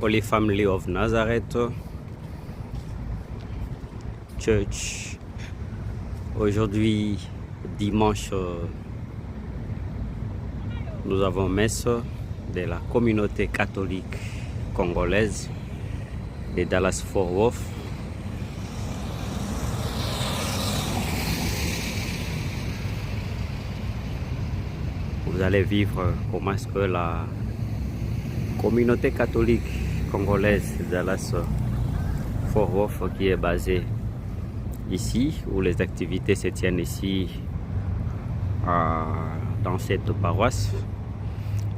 Holy Family of Nazareth Church. Aujourd'hui, dimanche, nous avons messe de la communauté catholique congolaise de Dallas-Fort Worth. Vous allez vivre comment est-ce que la communauté catholique congolaise de Dallas-Fort Worth, qui est basée ici, où les activités se tiennent ici dans cette paroisse.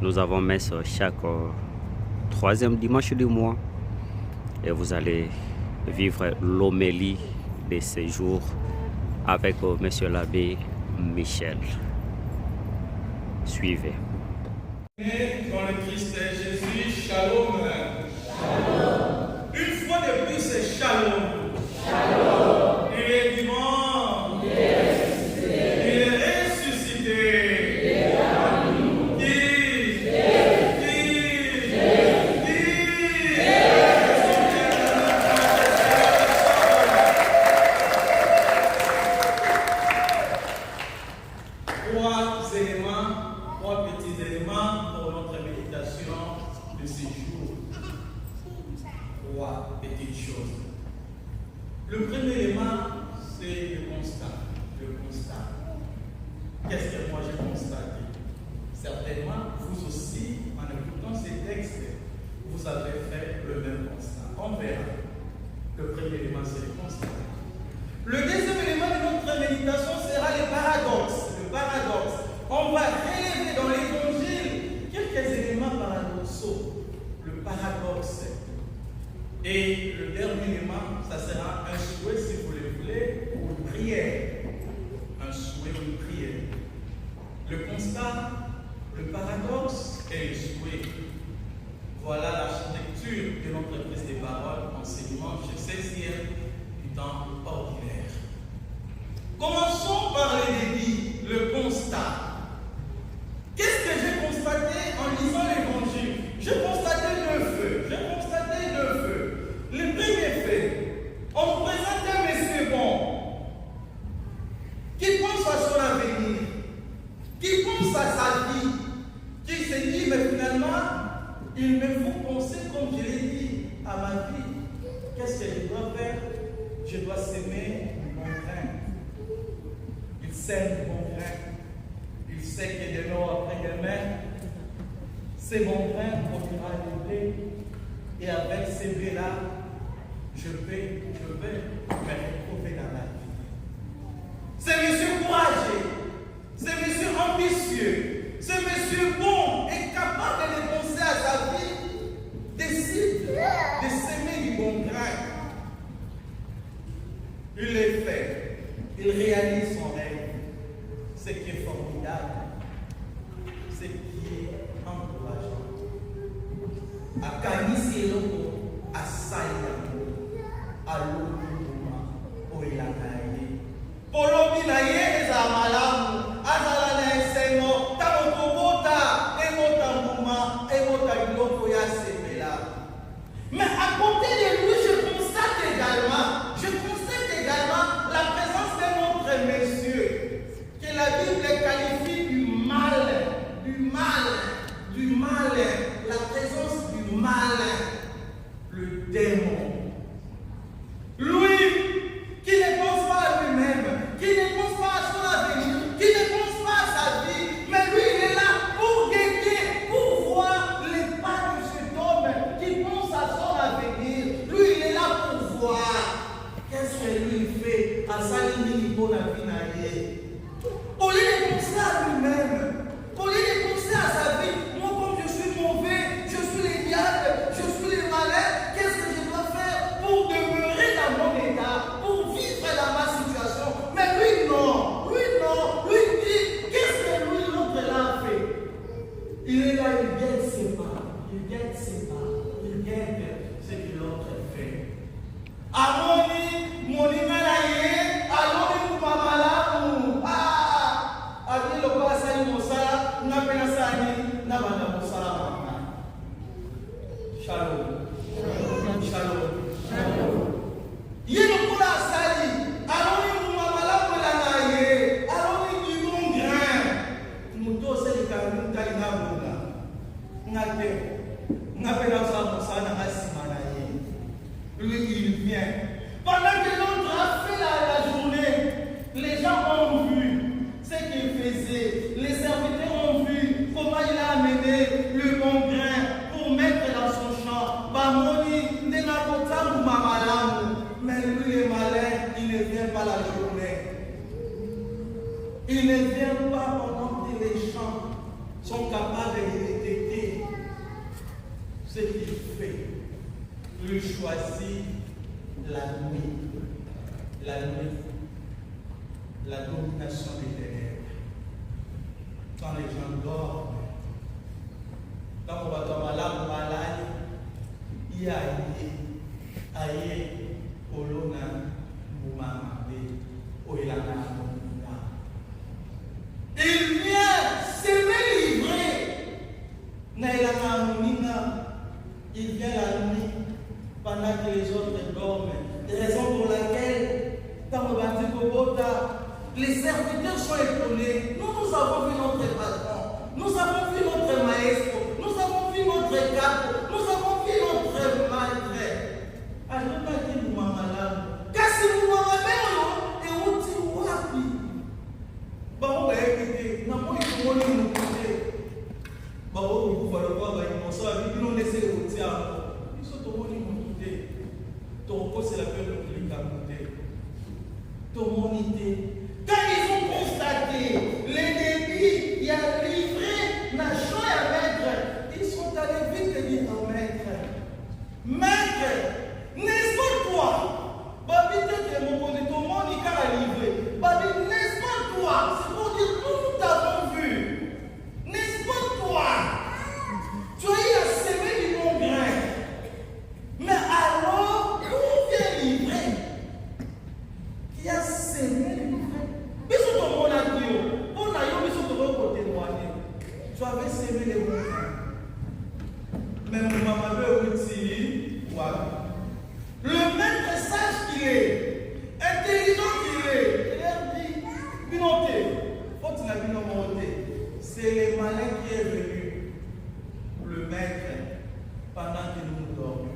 Nous avons messe chaque troisième dimanche du mois et vous allez vivre l'homélie de ce jour avec monsieur l'abbé Michel. Suivez. Dans le Christ Jésus, shalom. Shalom. Une fois de plus, c'est shalom. Shalom. Il est vivant. Il est ressuscité. Il est ressuscité. Il est parmi nous. Trois petits éléments pour notre méditation de ce jour. Trois petites choses. Le premier élément, c'est le constat. Le constat. Qu'est-ce que moi j'ai constaté? Certainement, vous aussi, en écoutant ces textes, vous avez fait le même constat. On verra. Le premier élément, c'est le constat. Le deuxième élément de notre méditation sera le paradoxe. Le paradoxe. On va relever dans l'évangile quelques éléments paradoxaux. Le paradoxe. Et le dernier élément, ça sera un souhait, si vous le voulez, ou une prière. Un souhait ou une prière. Le constat, le paradoxe et le souhait. Voilà l'architecture de notre prise de parole en ce dimanche 16e du temps ordinaire. Commençons par le début, le constat. Qu'est-ce que j'ai constaté en lisant l'évangile? J'ai constaté deux faits. Le premier fait, on nous présente un monsieur bon qui pense à son avenir, qui pense à sa vie, qui se dit, mais finalement, il me faut penser, comme je l'ai dit, à ma vie. Qu'est-ce que je dois faire? Je dois s'aimer du bon grain. Il sème du bon grain. Il sait que de l'eau après demain, ces bons grains produira du blé. Et avec ces blés-là, je vais me retrouver dans la vie. C'est monsieur courageux, c'est monsieur ambitieux, c'est monsieur bon et capable de penser à sa vie, décide de s'aimer du bon grain. Il le fait, il réalise son rêve. Ce qui est formidable, ce qui est encourageant. À Kanisi Eloko, à Saïdamo, à Lukuma, au Ilakaye. Polomi na ye ezamalamu, azala na esengo, tamokobota, emota mbuma, emota biloko ya sepela. Mais à côté de lui, je constate également la présence d'un autre monsieur. Que la Bible qualifie du mal, la présence du mal, le démon. Lui, qui ne pense pas à lui-même, qui ne pense pas à son avenir, qui ne pense pas à sa vie, mais lui, il est là pour guetter, pour voir les pas de cet homme qui pense à son avenir. Lui, il est là pour voir. Qu'est-ce que lui fait à sa limite pour la vie naïe? Au lieu de penser à lui-même, au lieu de penser à sa vie, moi comme je suis mauvais, je suis le diable, je suis le malin, qu'est-ce que je dois faire pour demeurer dans mon état, pour vivre dans ma situation? Mais lui non, lui dit, qu'est-ce que lui l'autre là fait? Il est là, il guette ses pas, il guette ce que l'autre fait. Amoni, mon imalaye, aloni mamalamu. lui, il vient. Pendant que l'autre a fait la journée, les gens ont vu ce qu'il faisait. Les serviteurs ont vu comment il a amené le bon grain pour mettre dans son champ. Bamoni, Nenakota ou Mamalamu. Mais lui, le malin, il ne vient pas la journée. Il ne vient pas pendant que les champs sont capables de détecter ce qu'il fait. Il choisit la nuit, la domination des ténèbres. Quand les gens dorment, quand on va tomber là, on va là, il y a aïe, Olona, Moumambe, Oilana, Moumina. Il vient s'aimer livré. Nailana, Moumina, il vient la nuit pendant que les autres dorment. Raison pour laquelle, dans le Bantikobota, les serviteurs sont étonnés. Nous avons vu notre patron, nous avons vu notre maestro, nous avons vu notre capo, nous avons vu notre maître. Alors, nous avons malade. Car si nous avons et on dit wapi. Bon, écoutez, nous avons eu nous côté. Bon, vous voyez quoi, nous avons laissé le côté. Nous sommes côté. Ton pot, c'est la peur de public à côté. Ton monité. Quand ils ont constaté les débits, il y a livré, n'a jamais à mettre, ils sont allés vite et dire au maître, n'est-ce pas toi? Babi, t'es mon côté, ton monica a livré. Babi, n'est-ce pas toi? C'est pour dire, nous t'avons vu. N'est-ce pas toi? Tu as eu à s'aimer du bon grain. Mais alors, où vient livrer? Qui a s'aimé du bon grain? Bisous ton bon adieu. Bon aïe, bisous ton bon côté noyé. Tu avais s'aimé les bons grains. Mais mon maman veut utiliser. Voilà. Le maître sage qu'il est, intelligent qu'il est, il leur dit, Binoté, faut que tu n'as pas c'est le malin qui est venu, le maître, pendant que nous dormons.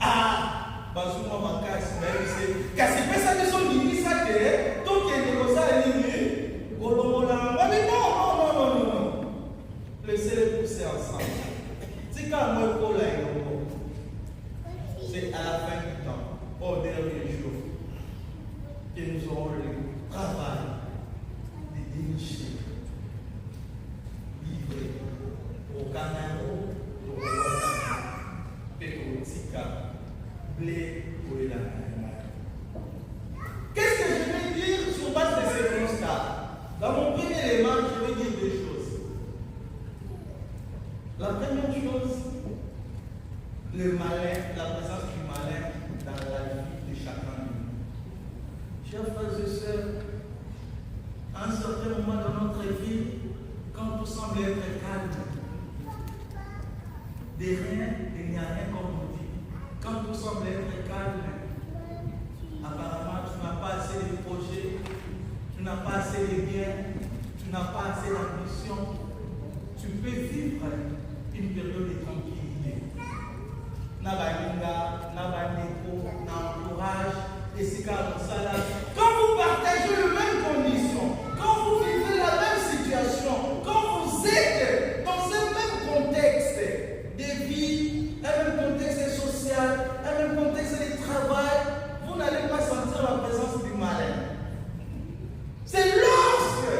Ah, Bazouma ma casse, mais c'est, car c'est pas ça que son guiné ça que, donc il est comme ça, il est Golomola. Mais non. Laissez-les pousser ensemble. C'est quand moi, il faut là, c'est à la fin du temps, au dernier jour, que nous aurons le travail de dénicher, livrer au Canaro, au Rwanda, au Tika, blé ou la Qu'est-ce que je vais dire sur base de ces constats? Dans mon premier élément, je vais dire deux choses. La première chose, le malin, la présence du malin dans la vie de chacun de nous. Chers frères et sœurs, à un certain moment dans notre vie, quand tout semble être calme, de rien, il n'y a rien comme on dit. Quand tout semble être calme, apparemment tu n'as pas assez de projets, tu n'as pas assez de biens, tu n'as pas assez d'ambition. Tu peux vivre une période de tranquillité. Nabalinga, Nabaneko, N'entourage, et c'est comme ça là. Quand vous partagez les mêmes conditions, quand vous vivez la même situation, quand vous êtes dans ce même contexte de vie, un même contexte social, un même contexte de travail, vous n'allez pas sentir la présence du malin. C'est lorsque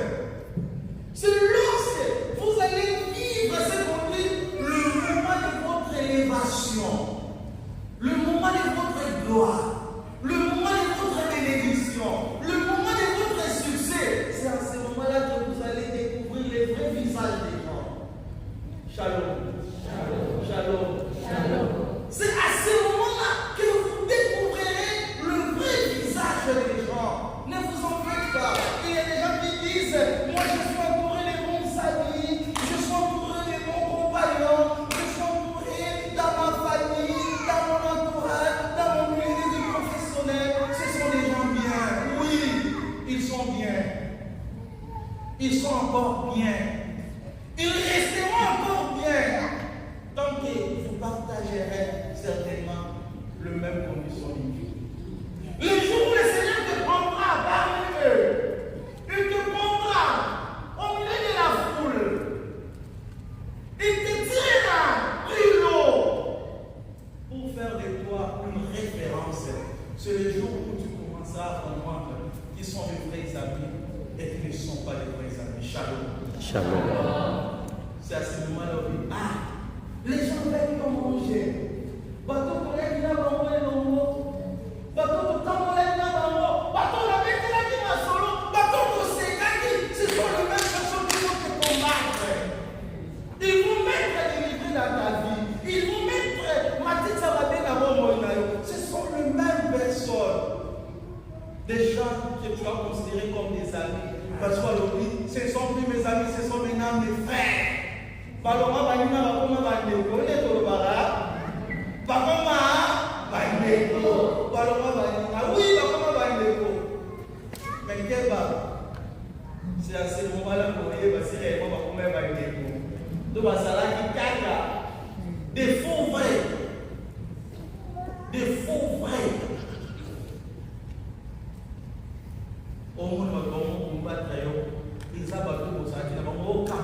vous allez vivre ce qu'on dit le moment de votre élévation. Le moment de votre gloire, le moment de votre bénédiction, le moment de votre succès, c'est à ce moment-là que vous allez découvrir les vrais visages des gens. Shalom. Shalom. Shalom. Shalom. C'est à ce moment-là que vous découvrirez le vrai visage des gens. Ne vous en faites pas. Il y a des gens qui disent, moi je suis entouré de bons amis, je suis entouré de bons compagnons, je suis entouré dans ma famille, dans mon entourage, dans mon milieu de vie professionnel. Ce sont des gens bien. Oui, ils sont bien. Ils sont encore bien. Ils resteront encore bien. Tant que vous partagerez certainement le même condition. c'est le jour où tu commenceras à comprendre qui sont les vrais amis et qui ne sont pas les vrais amis. Shalom. Shalom. C'est à ce moment-là où on dit, ah, les gens veulent qu'on mange. Bateau pour les gens vont manger le mot. Bateau pour quand les gens vont manger. Bateau la bête la vie ma solo. Bateau pour ces gars, ce sont les mêmes personnes qui vont te combattre. Ils vont mettre les livres dans ta vie. Ils vont mettre Mathis Sabadé dans mon monayo. Ce sont les mêmes personnes. Des gens que tu as considérés comme des amis. Parce que ce ne sont plus mes amis, ce sont maintenant mes frères. Paloma Banina, Bakoma Bandeko, Netolobara. Bakoma Bandeko. Paloma Banina. Oui, Bakoma Bandeko. Mais Keba, c'est à ce moment-là qu'on voyait parce que réellement Bakoma Bandeko. Donc, Basala qui caga. Des faux vrais. Des faux vrais. Au monde, on combat d'ailleurs. Ils abattent pour ça, ils n'ont aucun.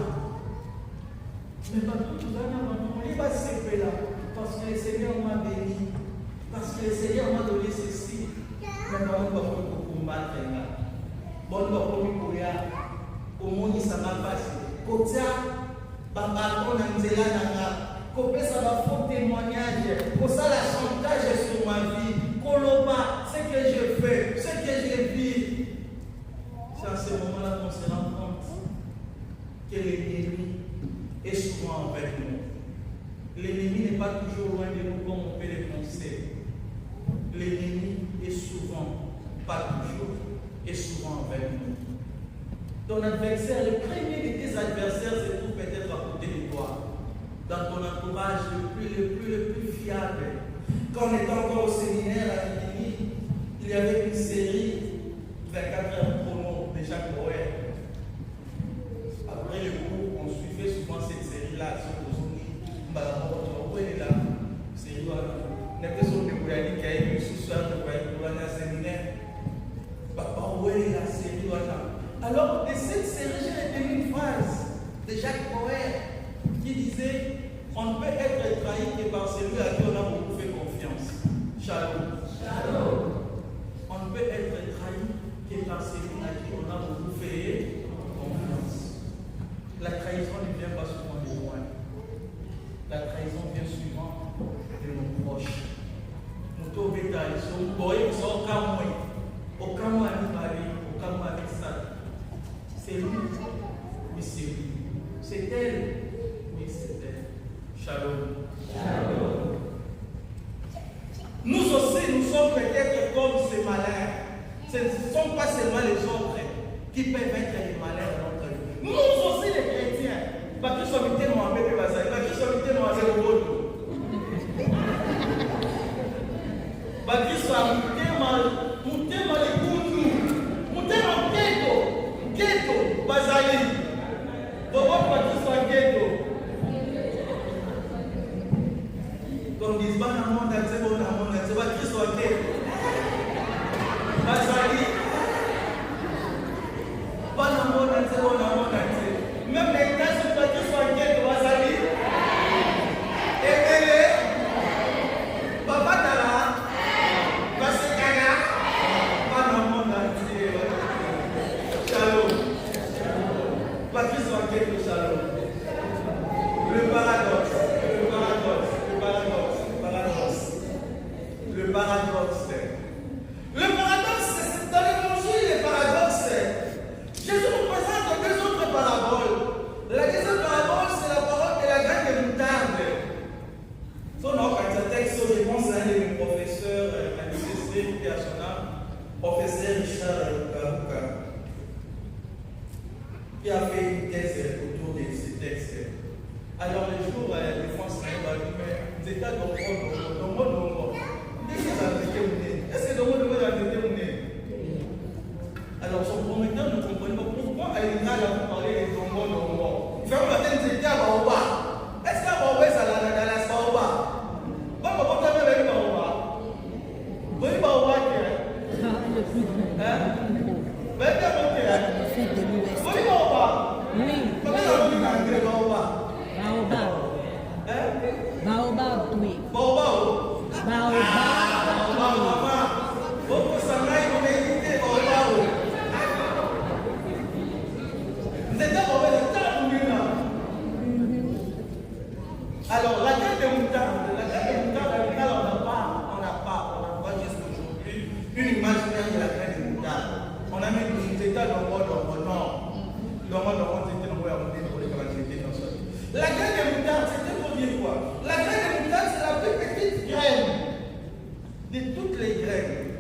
Mais pas tout ça, il va se faire là. Parce que le Seigneur m'a béni. Parce que le Seigneur m'a donné ceci. Maintenant, on va combattre là. Bon, on va combattre. Au monde, ça m'a passé. Kotia, Babalon, Anzela, Nanga. Kopé, ça va faire témoignage. Pour ça, la chantage sur ma vie. Koloba, ce que je fais, ce que je vis. C'est à ce moment-là qu'on se rend compte que l'ennemi est souvent avec nous. L'ennemi n'est pas toujours loin de nous comme on peut le penser. L'ennemi est souvent, pas toujours, est souvent avec nous. Ton adversaire, le premier de tes adversaires se trouve peut-être à côté de toi. Dans ton entourage le plus fiable. Quand on était encore au séminaire à Midi, il y avait une série 24 heures chrono de Jacques Boer. Après le cours, on suivait souvent cette série-là sur le Zoom. On est là, c'est lui. On a besoin de Bouyani qui a eu ce soir de Bouyani à séminaire. Papa, où est la série? Alors, de cette série, j'ai retenu une phrase de Jacques Boer qui disait on ne peut être trahi que par celui à qui on a beaucoup fait confiance. Shalom. Shalom. On ne peut être trahi que par celui à qui on a beaucoup fait confiance. La trahison ne vient pas souvent de loin. La trahison vient souvent de nos proches. Nous sommes au bétail, nous sommes aucun moyen. Aucun moyen de parler, aucun moyen de ça. C'est lui, oui c'est lui. C'est elle, oui c'est elle. Shalom. Shalom. Nous aussi, nous sommes peut-être comme ces malins. Ce ne sont pas seulement les autres qui peuvent être les malins dans notre vie. Nous aussi, les chrétiens. Parce que nous sommes tellement en bébé Bazaï, parce que nous sommes tellement en zéro. Parce que nous sommes tellement les goûts. Nous tellement ghetto, Bazaï. Pourquoi parce que nous sommes ghetto? Comme disent, pas dans le monde, c'est bon dans le monde, c'est pas qui soit ghetto. Bazaï. Pas dans le monde, c'est bon dans le monde. Même les gens ne sont pas qui soit ghetto, Bazaï. Et Papa Tala, Basekana, pas dans le monde entier. Shalom. Pas qui soit ghetto, shalom. Le paradoxe. Le paradoxe, c'est dans l'évangile, les paradoxes. Jésus nous présente deux autres paraboles. La deuxième parabole, c'est la parole de la graine de moutarde. Son nom, quand ce texte, je pense à un de mes professeurs à l'UCC, qui a son nom, professeur Richard Karuka, qui a fait une thèse autour de ce texte. Alors, le jour, les Français m'ont dit, mais vous êtes à Dongo. Est-ce que le monde va déterminer? Alors, son prometteur ne comprenait pas pourquoi elle a parlé de Dongo. Il fait un matin, il dit à Baoba. Est-ce qu'à Baoba, ça l'a dans la Baoba? Baoba, vous avez vu Baoba? Vous avez Baoba qui est? Hein? Vous avez Baoba qui est? Vous avez Baoba? Oui. Comment ça vous dit en anglais Baoba? Baoba. Hein? Baoba, oui. Baoba, oh? Baoba. graines.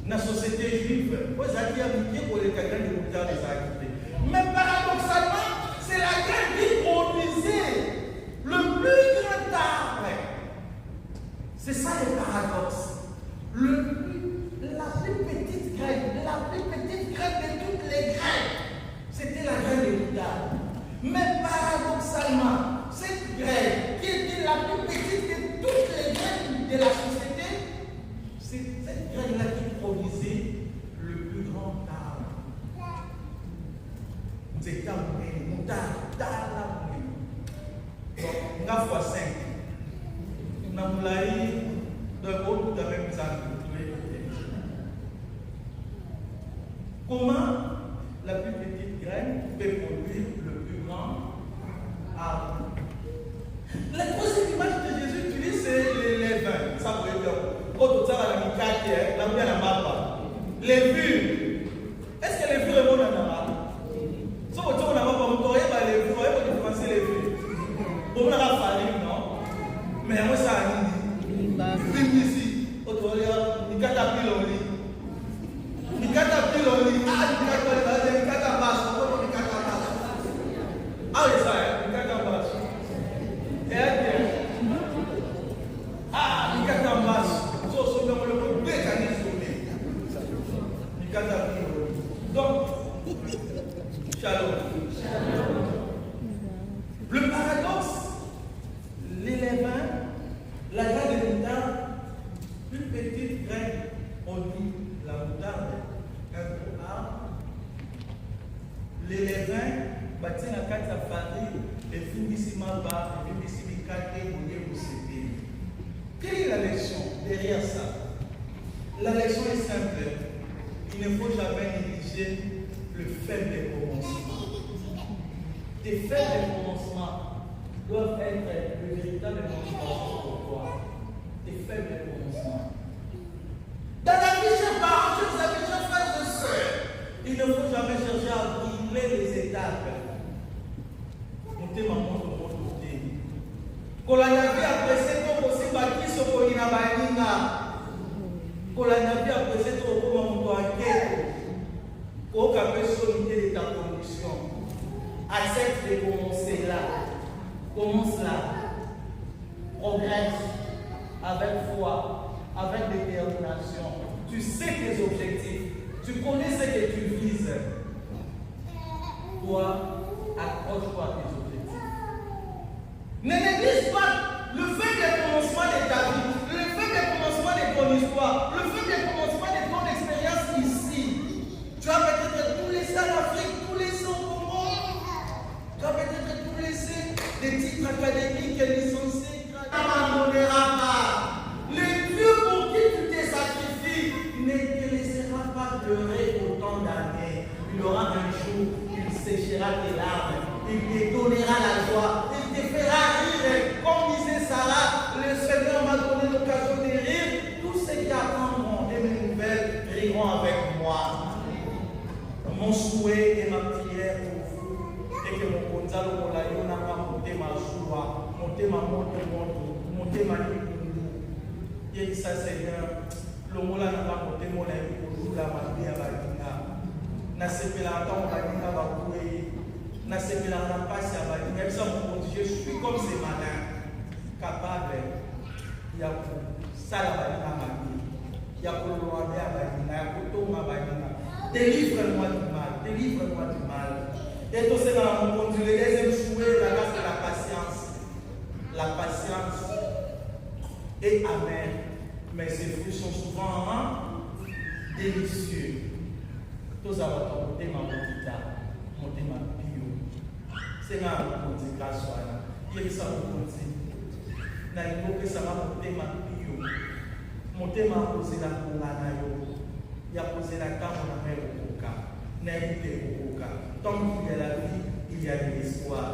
Dans la société juive, vous avez habité pour les graines de moutarde des activités. Mais paradoxalement, c'est la graine qui produisait le plus grand arbre. C'est ça le paradoxe. La plus petite graine de toutes les graines, c'était la graine de moutarde. Mais paradoxalement, cette graine, qui était la plus petite de toutes les graines de la société, c'est cette graine-là qui produisait le plus grand arbre. C'est un moutarde, donc, on a fois 5. On a moulé d'un autre de même Comment la plus petite graine peut produire le plus grand arbre? La troisième image que Jésus utilise, c'est les vins. Ça veut dire, quand on a la micate, la bien la mapa. Les vues. Est-ce que les vues remontent dans la mapa? Si on a la mapa, on va les vues, on va différencier les vues. On a la farine, non? Mais moi, ça a dit. Ici, on doit aller à Nicatapiloli. Nicatapiloli. Ah, Nicatabasse. Ah, oui, ça, Nicatabasse. Ah, Nicatabasse. So, le mécanisme. Nicatapiloli. Donc, shalom. Le paradoxe, les levains, la graine de moutarde, une petite graine, on dit la moutarde, un gros arbre. Les levains, bâtir la carte à farine, les films ici bas, les films ici et vous céder. Quelle est la leçon derrière ça? La leçon est simple. Il ne faut jamais négliger le faible commencement. Tes faibles commencements doivent être le véritable motivation pour toi. Tes faibles commencements. Dans la vie, chers parents, chers amis, chers frères et sœurs, il ne faut jamais chercher à brûler les étapes. Montez ma montre au monde côté. Quand la navire apprécie ton possible bâti sur Colina Banina. Quand la navire apprécie ton comment on enquête. Quand on peut soliter de ta condition. Accepte de commencer là. Commence là. Progresse avec foi, avec détermination. Tu sais tes objectifs. Tu connais ce que tu vises. Toi, accroche-toi à tes objectifs. Ne néglige pas le fait de commencement de ta vie, le fait de commencement de ton histoire, le fait de commencement de ton expérience ici. Tu as peut-être tout laissé en Afrique, tout laissé au Congo. Tu as peut-être tout laissé des titres académiques, licenciés. Tu n'abandonneras pas. Le Dieu pour qui tu t'es sacrifié ne te laissera pas pleurer autant d'années. Il aura un jour, il séchera tes larmes, il te donnera la joie, il te fera rire. Comme disait Sarah, le Seigneur m'a donné l'occasion de rire. Tous ceux qui attendront de mes nouvelles riront avec moi. Mon souhait et ma prière pour vous est que mon Gonzalo Molayo n'a pas monté ma joie, monté ma montre, monté ma nuit. Et ça, Seigneur, le mot là n'a pas monté mon avis pour nous la magie à Badina. N'a pas la temps Badina va courir. N'a pas la passe à Badina. Et ça, mon Dieu, je suis comme ces malins, capable. Il y a pour ça la Badina magie. Il y a pour le roi à Badina. Il y a pour tout ma Badina. Délivre-moi du mal. Délivre-moi du mal. Et tout ça dans mon Dieu, le deuxième souhait, la grâce de la patience. La patience est amère, mais ses fruits sont souvent délicieux. Tous avons monté ma montita, monté ma bio. C'est ma montée grâce à la. Il y a ça monté. N'a que ça m'a monté ma bio. Monté ma posé la poulana yo. Il y a posé la carte on a fait au coca. N'a été au coca. Tant qu'il y a la vie, il y a de l'espoir.